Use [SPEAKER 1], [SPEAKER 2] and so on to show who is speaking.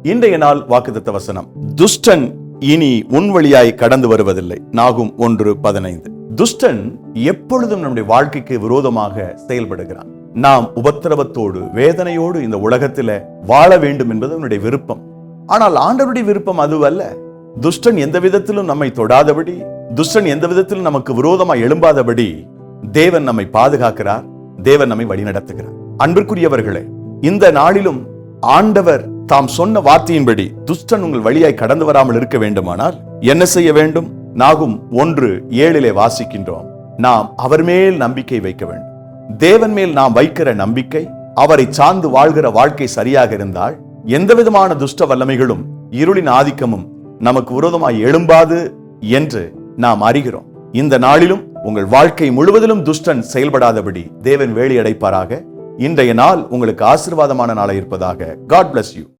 [SPEAKER 1] இன்றைய நாள் வாக்குத்தத்த வசனம், துஷ்டன் இனி உன் வழியாய் கடந்து வருவதில்லை. நாகும் 1:15. துஷ்டன் எப்பொழுதும் நம்முடைய வாழ்க்கைக்கு விரோதமாக செயல்படுகிறான். நாம் உபத்திரவத்தோடு வேதனையோடு இந்த உலகத்தில வாழ வேண்டும் என்பது அவனுடைய விருப்பம். ஆனால் ஆண்டவருடைய விருப்பம் அதுவல்ல. துஷ்டன் எந்த விதத்திலும் நம்மை தொடாதபடி, துஷ்டன் எந்த விதத்திலும் நமக்கு விரோதமாய் எழும்பாதபடி தேவன் நம்மை பாதுகாக்கிறார். தேவன் நம்மை வழிநடத்துகிறார். அன்பிற்குரியவர்களே, இந்த நாளிலும் ஆண்டவர் தாம் சொன்ன வார்த்தையின்படி துஷ்டன் உங்கள் வழியாய் கடந்து வராமல் இருக்க வேண்டுமானால் என்ன செய்ய வேண்டும்? நாகும் 1:7 வாசிக்கின்றோம். நாம் அவர் மேல் நம்பிக்கை வைக்க வேண்டும். தேவன் மேல் நாம் வைக்கிற நம்பிக்கை, அவரை சார்ந்து வாழ்கிற வாழ்க்கை சரியாக இருந்தால் எந்த விதமான துஷ்ட வல்லமைகளும் இருளின் ஆதிக்கமும் நமக்கு விரோதமாய் எழும்பாது என்று நாம் அறிகிறோம். இந்த நாளிலும் உங்கள் வாழ்க்கை முழுவதிலும் துஷ்டன் செயல்படாதபடி தேவன் வேலி அடைப்பாராக. இன்றைய நாள் உங்களுக்கு ஆசீர்வாதமான நாளாக இருப்பதாக. God bless you.